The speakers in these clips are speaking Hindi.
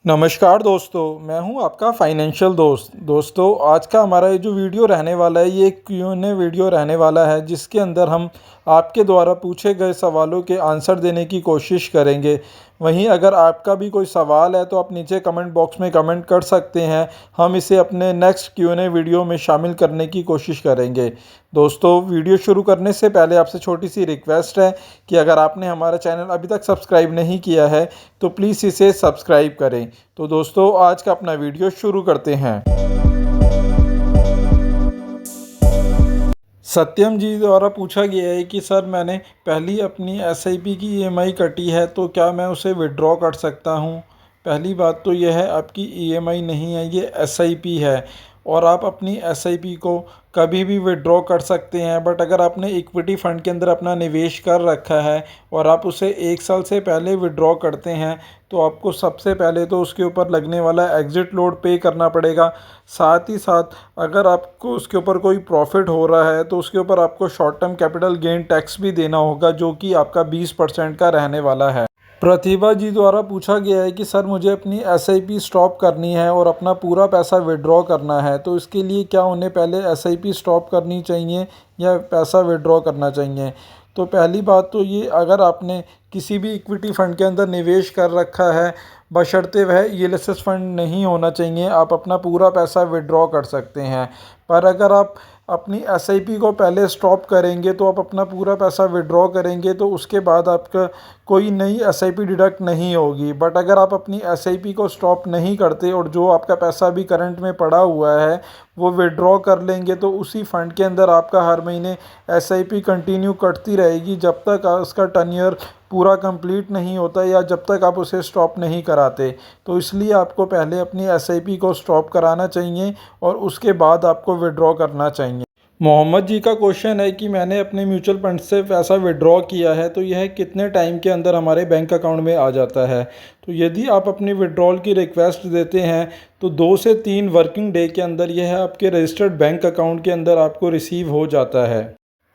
नमस्कार दोस्तों, मैं हूं आपका फाइनेंशियल दोस्त। दोस्तों, आज का हमारा ये जो वीडियो रहने वाला है, ये एक Q&A वीडियो रहने वाला है, जिसके अंदर हम आपके द्वारा पूछे गए सवालों के आंसर देने की कोशिश करेंगे। वहीं अगर आपका भी कोई सवाल है तो आप नीचे कमेंट बॉक्स में कमेंट कर सकते हैं। हम इसे अपने नेक्स्ट Q&A वीडियो में शामिल करने की कोशिश करेंगे। दोस्तों, वीडियो शुरू करने से पहले आपसे छोटी सी रिक्वेस्ट है कि अगर आपने हमारा चैनल अभी तक सब्सक्राइब नहीं किया है तो प्लीज़ इसे सब्सक्राइब करें। तो दोस्तों, आज का अपना वीडियो शुरू करते हैं। सत्यम जी द्वारा पूछा गया है कि सर, मैंने पहली अपनी एसआईपी की ईएमआई कटी है, तो क्या मैं उसे विड्रॉ कर सकता हूँ? पहली बात तो यह है, आपकी ईएमआई नहीं है, ये एसआईपी है और आप अपनी एसआईपी को कभी भी विड्रॉ कर सकते हैं। बट अगर आपने इक्विटी फ़ंड के अंदर अपना निवेश कर रखा है और आप उसे 1 साल से पहले विड्रॉ करते हैं तो आपको सबसे पहले तो उसके ऊपर लगने वाला एग्ज़िट लोड पे करना पड़ेगा। साथ ही साथ अगर आपको उसके ऊपर कोई प्रॉफिट हो रहा है तो उसके ऊपर आपको short term capital gain tax भी देना होगा, जो कि आपका 20% का रहने वाला है। प्रतिभा जी द्वारा पूछा गया है कि सर, मुझे अपनी एसआईपी स्टॉप करनी है और अपना पूरा पैसा विड्रॉ करना है, तो इसके लिए क्या उन्हें पहले एसआईपी स्टॉप करनी चाहिए या पैसा विड्रॉ करना चाहिए? तो पहली बात तो ये, अगर आपने किसी भी इक्विटी फ़ंड के अंदर निवेश कर रखा है, बशर्ते वह ईएलएसएस फ़ंड नहीं होना चाहिए, आप अपना पूरा पैसा विड्रॉ कर सकते हैं। पर अगर आप अपनी एसआईपी को पहले स्टॉप करेंगे तो आप अपना पूरा पैसा विड्रॉ करेंगे तो उसके बाद आपका कोई नई एसआईपी डिडक्ट नहीं होगी। बट अगर आप अपनी एसआईपी को स्टॉप नहीं करते और जो आपका पैसा भी करंट में पड़ा हुआ है वो विड्रॉ कर लेंगे तो उसी फ़ंड के अंदर आपका हर महीने एसआईपी कंटिन्यू कटती रहेगी जब तक उसका टर्नियर पूरा कंप्लीट नहीं होता या जब तक आप उसे स्टॉप नहीं कराते। तो इसलिए आपको पहले अपनी एसआईपी को स्टॉप कराना चाहिए और उसके बाद आपको विड्रॉ करना चाहिए। मोहम्मद जी का क्वेश्चन है कि मैंने अपने म्यूचुअल फंड से पैसा विड्रॉ किया है, तो यह कितने टाइम के अंदर हमारे बैंक अकाउंट में आ जाता है? तो यदि आप अपनी विड्रॉल की रिक्वेस्ट देते हैं तो 2 से 3 वर्किंग डे के अंदर यह आपके रजिस्टर्ड बैंक अकाउंट के अंदर आपको रिसीव हो जाता है।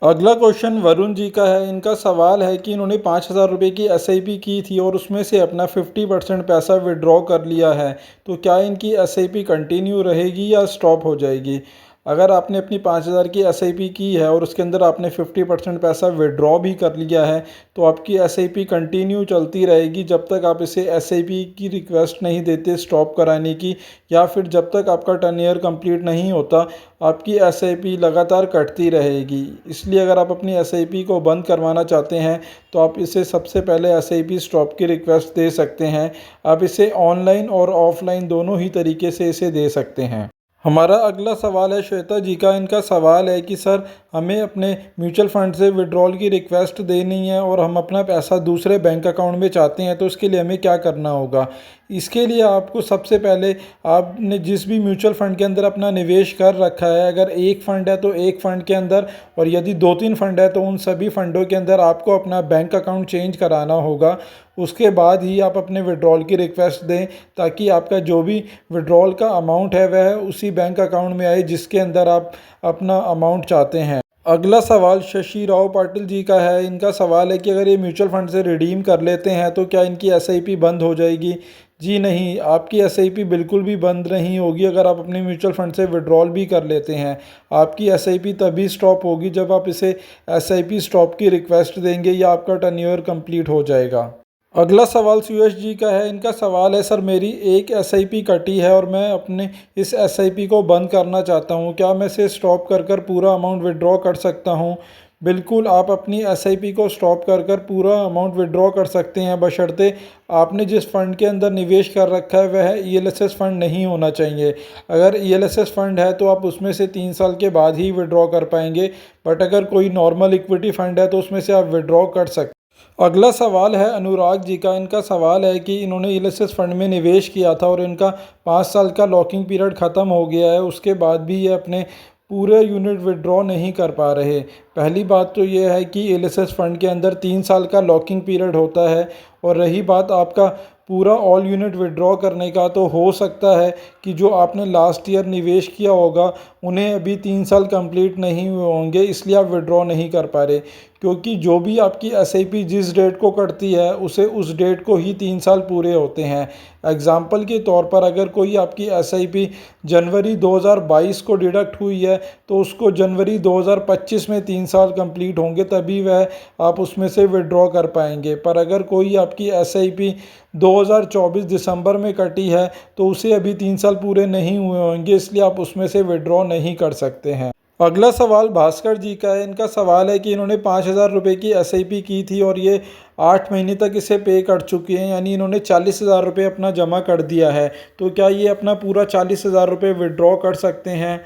अगला क्वेश्चन वरुण जी का है। इनका सवाल है कि इन्होंने 5,000 रुपये की एसआईपी की थी और उसमें से अपना 50% पैसा विड्रॉ कर लिया है, तो क्या इनकी एसआईपी कंटिन्यू रहेगी या स्टॉप हो जाएगी? अगर आपने अपनी 5,000 की एसआईपी की है और उसके अंदर आपने 50% पैसा विड्रॉ भी कर लिया है तो आपकी एसआईपी कंटिन्यू चलती रहेगी जब तक आप इसे एसआईपी की रिक्वेस्ट नहीं देते स्टॉप कराने की, या फिर जब तक आपका टर्न ईयर कंप्लीट नहीं होता आपकी एसआईपी लगातार कटती रहेगी। इसलिए अगर आप अपनी एसआईपी को बंद करवाना चाहते हैं तो आप इसे सबसे पहले एसआईपी स्टॉप की रिक्वेस्ट दे सकते हैं। आप इसे ऑनलाइन और ऑफलाइन दोनों ही तरीके से इसे दे सकते हैं। हमारा अगला सवाल है श्वेता जी का। इनका सवाल है कि सर, हमें अपने म्यूचुअल फंड से विड्रॉल की रिक्वेस्ट देनी है और हम अपना पैसा दूसरे बैंक अकाउंट में चाहते हैं, तो उसके लिए हमें क्या करना होगा? इसके लिए आपको सबसे पहले, आपने जिस भी म्यूचुअल फंड के अंदर अपना निवेश कर रखा है, अगर एक फ़ंड है तो एक फ़ंड के अंदर, और यदि 2-3 फ़ंड है तो उन सभी फ़ंडों के अंदर आपको अपना बैंक अकाउंट चेंज कराना होगा। उसके बाद ही आप अपने विड्रॉल की रिक्वेस्ट दें ताकि आपका जो भी विड्रॉल का अमाउंट है वह उसी बैंक अकाउंट में आए जिसके अंदर आप अपना अमाउंट चाहते हैं। अगला सवाल शशि राव पाटिल जी का है। इनका सवाल है कि अगर ये म्यूचुअल फंड से रिडीम कर लेते हैं तो क्या इनकी एसआईपी बंद हो जाएगी? जी नहीं, आपकी एसआईपी बिल्कुल भी बंद नहीं होगी। अगर आप अपने म्यूचुअल फंड से विड्रॉल भी कर लेते हैं, आपकी एसआईपी तभी स्टॉप होगी जब आप इसे एसआईपी स्टॉप की रिक्वेस्ट देंगे या आपका टर्नओवर कंप्लीट हो जाएगा। अगला सवाल सुयश जी का है। इनका सवाल है, सर, मेरी एक एसआईपी कटी है और मैं अपने इस एसआईपी को बंद करना चाहता हूँ, क्या मैं इसे स्टॉप कर पूरा अमाउंट विड्रॉ कर सकता हूँ? बिल्कुल, आप अपनी एसआईपी को स्टॉप कर पूरा अमाउंट विड्रॉ कर सकते हैं, बशर्ते आपने जिस फ़ंड के अंदर निवेश कर रखा है वह ईएलएसएस फ़ंड नहीं होना चाहिए। अगर ईएलएसएस फ़ंड है तो आप उसमें से 3 साल के बाद ही विड्रॉ कर पाएंगे, बट अगर कोई नॉर्मल इक्विटी फ़ंड है तो उसमें से आप विड्रॉ कर सकते। अगला सवाल है अनुराग जी का। इनका सवाल है कि इन्होंने ईएलएसएस फंड में निवेश किया था और इनका 5 साल का लॉकिंग पीरियड ख़त्म हो गया है, उसके बाद भी ये अपने पूरे यूनिट विड्रॉ नहीं कर पा रहे। पहली बात तो ये है कि एलएसएस फ़ंड के अंदर 3 साल का लॉकिंग पीरियड होता है। और रही बात आपका पूरा ऑल यूनिट विड्रॉ करने का, तो हो सकता है कि जो आपने लास्ट ईयर निवेश किया होगा उन्हें अभी 3 साल कंप्लीट नहीं हुए होंगे, इसलिए आप विड्रॉ नहीं कर पा रहे। क्योंकि जो भी आपकी एसआईपी जिस डेट को कटती है उसे उस डेट को ही 3 साल पूरे होते हैं। एग्जाम्पल के तौर पर अगर कोई आपकी एसआईपी जनवरी 2022 को डिडक्ट हुई है तो उसको जनवरी 2025 में 3 साल कंप्लीट होंगे, तभी वह आप उसमें से विड्रॉ कर पाएंगे। पर अगर कोई आपकी एसआईपी 2024 दिसंबर में कटी है तो उसे अभी 3 साल पूरे नहीं हुए होंगे, इसलिए आप उसमें से विड्रॉ नहीं कर सकते हैं। अगला सवाल भास्कर जी का है। इनका सवाल है कि इन्होंने 5,000 रुपये की एसआईपी की थी और ये 8 महीने तक इसे पे कर चुके हैं, यानी इन्होंने 40,000 रुपये अपना जमा कर दिया है। तो क्या ये अपना पूरा 40,000 रुपये विड्रॉ कर सकते हैं?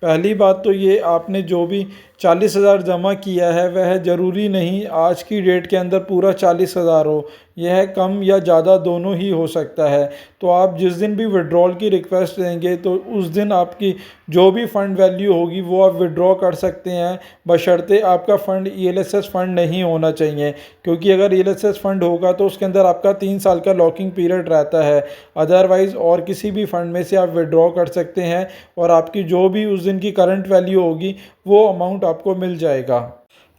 पहली बात तो ये, आपने जो भी 40,000 जमा किया है वह ज़रूरी नहीं आज की डेट के अंदर पूरा 40,000 हो, यह कम या ज़्यादा दोनों ही हो सकता है। तो आप जिस दिन भी विड्रॉल की रिक्वेस्ट देंगे तो उस दिन आपकी जो भी फ़ंड वैल्यू होगी वो आप विड्रॉ कर सकते हैं, बशर्ते आपका फ़ंड ईएलएसएस फ़ंड नहीं होना चाहिए। क्योंकि अगर ईएलएसएस फ़ंड होगा तो उसके अंदर आपका 3 साल का लॉकिंग पीरियड रहता है। अदरवाइज़ और किसी भी फ़ंड में से आप विड्रॉ कर सकते हैं और आपकी जो भी उस दिन की करंट वैल्यू होगी वो अमाउंट आपको मिल जाएगा।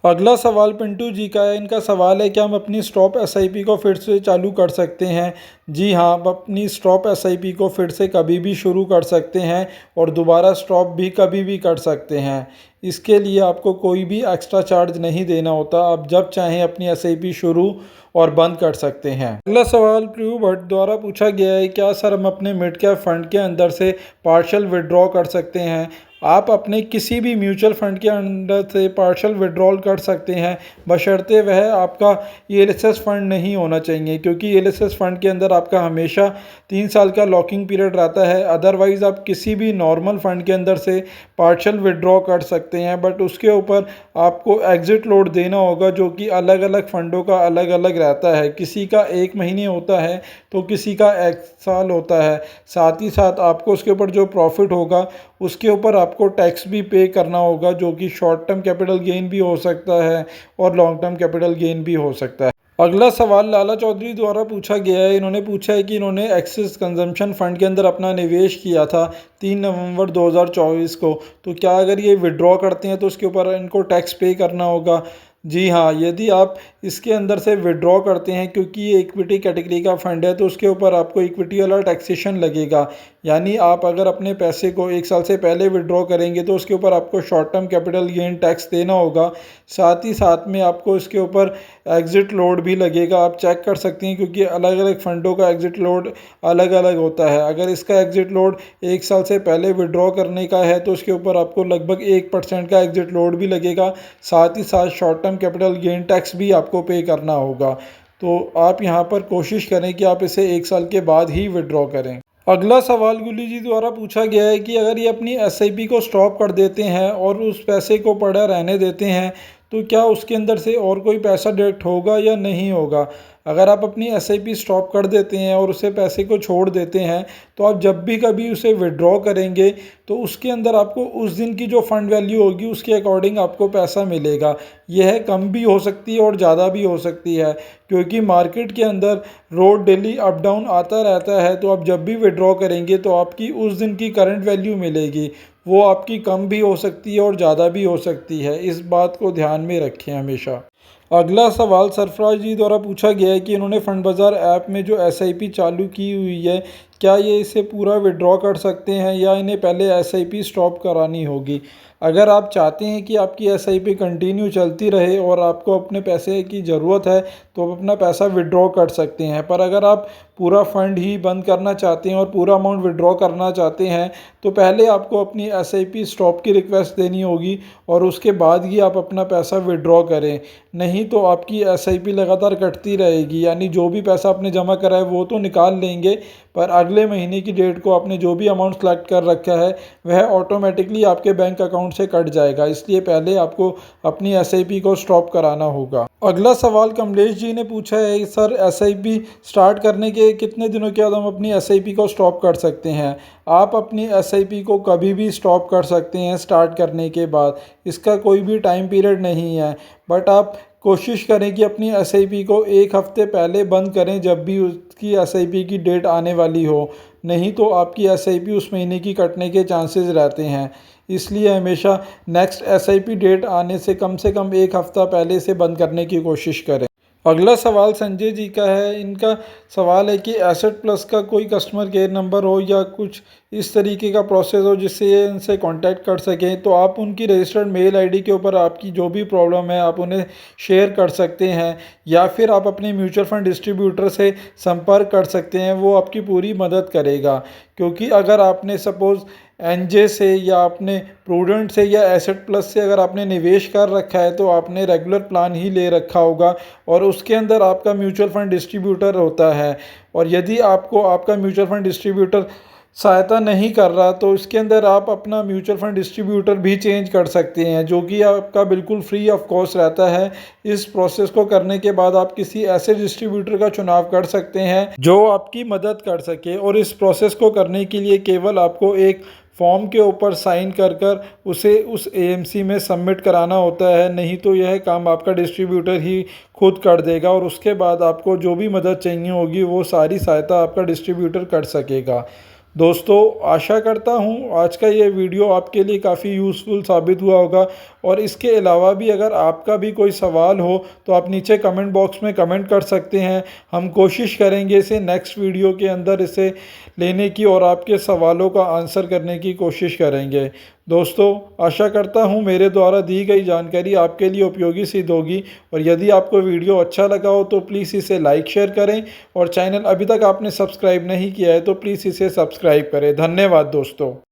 अगला सवाल पिंटू जी का है। इनका सवाल है कि हम अपनी स्टॉप एसआईपी को फिर से चालू कर सकते हैं? जी हाँ, आप अपनी स्टॉप एसआईपी को फिर से कभी भी शुरू कर सकते हैं और दोबारा स्टॉप भी कभी भी कर सकते हैं। इसके लिए आपको कोई भी एक्स्ट्रा चार्ज नहीं देना होता, आप जब चाहें अपनी एसआईपी शुरू और बंद कर सकते हैं। अगला सवाल प्रियू भट्ट द्वारा पूछा गया है, क्या सर हम अपने मिड कैप फंड के अंदर से पार्शियल विड्रॉ कर सकते हैं? आप अपने किसी भी म्यूचुअल फंड के अंदर से पार्शियल विड्रॉल कर सकते हैं, बशर्ते वह आपका ईएलएसएस फंड नहीं होना चाहिए। क्योंकि ईएलएसएस फंड के अंदर आपका हमेशा 3 साल का लॉकिंग पीरियड रहता है। अदरवाइज़ आप किसी भी नॉर्मल फंड के अंदर से पार्शियल विड्रॉ कर सकते हैं, बट उसके ऊपर आपको एग्ज़िट लोड देना होगा, जो कि अलग अलग फ़ंडों का अलग अलग रहता है। किसी का 1 महीने होता है तो किसी का 1 साल होता है। साथ ही साथ आपको उसके ऊपर जो प्रॉफिट होगा उसके ऊपर आपको टैक्स भी पे करना होगा, जो कि शॉर्ट टर्म कैपिटल गेन भी हो सकता है और लॉन्ग टर्म कैपिटल गेन भी हो सकता है। अगला सवाल लाला चौधरी द्वारा पूछा गया है। इन्होंने पूछा है कि इन्होंने एक्सिस कंजम्पशन फ़ंड के अंदर अपना निवेश किया था 3 नवंबर 2024 को, तो क्या अगर ये विड्रॉ करते हैं तो उसके ऊपर इनको टैक्स पे करना होगा? जी हाँ, यदि आप इसके अंदर से विड्रॉ करते हैं, क्योंकि ये इक्विटी कैटेगरी का फ़ंड है, तो उसके ऊपर आपको इक्विटी वाला टैक्सेशन लगेगा। यानी आप अगर अपने पैसे को 1 साल से पहले विड्रॉ करेंगे तो उसके ऊपर आपको short term capital gain tax देना होगा। साथ ही साथ में आपको इसके ऊपर एग्ज़िट लोड भी लगेगा। आप चेक कर सकते हैं, क्योंकि अलग अलग फ़ंडों का एग्ज़िट लोड अलग अलग होता है। अगर इसका एग्ज़िट लोड 1 साल से पहले विड्रॉ करने का है तो उसके ऊपर आपको लगभग 1% का एग्ज़िट लोड भी लगेगा। साथ ही साथ short term capital gain tax भी आपको पे करना होगा। तो आप यहाँ पर कोशिश करें कि आप इसे 1 साल के बाद ही विड्रॉ करें। अगला सवाल गुली जी द्वारा पूछा गया है कि अगर ये अपनी एसआईपी को स्टॉप कर देते हैं और उस पैसे को पड़ा रहने देते हैं तो क्या उसके अंदर से और कोई पैसा डिडक्ट होगा या नहीं होगा? अगर आप अपनी एसआईपी स्टॉप कर देते हैं और उसे पैसे को छोड़ देते हैं तो आप जब भी कभी उसे विड्रॉ करेंगे तो उसके अंदर आपको उस दिन की जो फ़ंड वैल्यू होगी उसके अकॉर्डिंग आपको पैसा मिलेगा। यह कम भी हो सकती है और ज़्यादा भी हो सकती है, क्योंकि मार्केट के अंदर रोज डेली अप डाउन आता रहता है। तो आप जब भी विड्रॉ करेंगे तो आपकी उस दिन की करंट वैल्यू मिलेगी, वो आपकी कम भी हो सकती है और ज़्यादा भी हो सकती है। इस बात को ध्यान में रखें हमेशा। अगला सवाल सरफराज जी द्वारा पूछा गया है कि इन्होंने फंड बाज़ार ऐप में जो एसआईपी चालू की हुई है, क्या ये इसे पूरा विड्रॉ कर सकते हैं या इन्हें पहले एसआईपी स्टॉप करानी होगी? अगर आप चाहते हैं कि आपकी एसआईपी कंटिन्यू चलती रहे और आपको अपने पैसे की ज़रूरत है तो आप अपना पैसा विड्रॉ कर सकते हैं। पर अगर आप पूरा फ़ंड ही बंद करना चाहते हैं और पूरा अमाउंट विड्रॉ करना चाहते हैं तो पहले आपको अपनी एसआईपी स्टॉप की रिक्वेस्ट देनी होगी और उसके बाद ही आप अपना पैसा विड्रॉ करें। नहीं नहीं तो आपकी एसआईपी लगातार कटती रहेगी। यानी जो भी पैसा आपने जमा करा है वो तो निकाल लेंगे, पर अगले महीने की डेट को आपने जो भी अमाउंट सेलेक्ट कर रखा है वह ऑटोमेटिकली आपके बैंक अकाउंट से कट जाएगा। इसलिए पहले आपको अपनी एसआईपी को स्टॉप कराना होगा। अगला सवाल कमलेश जी ने पूछा है, सर एसआईपी स्टार्ट करने के कितने दिनों के बाद हम अपनी एसआईपी को स्टॉप कर सकते हैं? आप अपनी एसआईपी को कभी भी स्टॉप कर सकते हैं स्टार्ट करने के बाद। इसका कोई भी टाइम पीरियड नहीं है, बट आप कोशिश करें कि अपनी एसआईपी को एक हफ्ते पहले बंद करें जब भी उसकी एसआईपी की डेट आने वाली हो। नहीं तो आपकी एसआईपी उस महीने की कटने के चांसेस रहते हैं। इसलिए हमेशा नेक्स्ट एसआईपी डेट आने से कम एक हफ़्ता पहले से बंद करने की कोशिश करें। अगला सवाल संजय जी का है। इनका सवाल है कि एसेट प्लस का कोई कस्टमर केयर नंबर हो या कुछ इस तरीके का प्रोसेस हो जिससे ये इनसे कांटेक्ट कर सकें, तो आप उनकी रजिस्टर्ड मेल आईडी के ऊपर आपकी जो भी प्रॉब्लम है आप उन्हें शेयर कर सकते हैं, या फिर आप अपने म्यूचुअल फंड डिस्ट्रीब्यूटर से संपर्क कर सकते हैं। वो आपकी पूरी मदद करेगा। क्योंकि अगर आपने सपोज़ एनजे से या आपने प्रूडेंट से या एसेट प्लस से अगर आपने निवेश कर रखा है तो आपने रेगुलर प्लान ही ले रखा होगा और उसके अंदर आपका म्यूचुअल फंड डिस्ट्रीब्यूटर होता है। और यदि आपको आपका म्यूचुअल फंड डिस्ट्रीब्यूटर सहायता नहीं कर रहा तो इसके अंदर आप अपना म्यूचुअल फंड डिस्ट्रीब्यूटर भी चेंज कर सकते हैं, जो कि आपका बिल्कुल फ्री ऑफ कॉस्ट रहता है। इस प्रोसेस को करने के बाद आप किसी ऐसे डिस्ट्रीब्यूटर का चुनाव कर सकते हैं जो आपकी मदद कर सके। और इस प्रोसेस को करने के लिए केवल आपको एक फॉर्म के ऊपर साइन कर कर उसे उस एएमसी में सबमिट कराना होता है। नहीं तो यह काम आपका डिस्ट्रीब्यूटर ही खुद कर देगा और उसके बाद आपको जो भी मदद चाहिए होगी वो सारी सहायता आपका डिस्ट्रीब्यूटर कर सकेगा। दोस्तों, आशा करता हूँ आज का ये वीडियो आपके लिए काफ़ी यूज़फुल साबित हुआ होगा। और इसके अलावा भी अगर आपका भी कोई सवाल हो तो आप नीचे कमेंट बॉक्स में कमेंट कर सकते हैं। हम कोशिश करेंगे इसे नेक्स्ट वीडियो के अंदर इसे लेने की और आपके सवालों का आंसर करने की कोशिश करेंगे। दोस्तों, आशा करता हूँ मेरे द्वारा दी गई जानकारी आपके लिए उपयोगी सिद्ध होगी। और यदि आपको वीडियो अच्छा लगा हो तो प्लीज़ इसे लाइक शेयर करें, और चैनल अभी तक आपने सब्सक्राइब नहीं किया है तो प्लीज़ इसे सब्सक्राइब करें। धन्यवाद दोस्तों।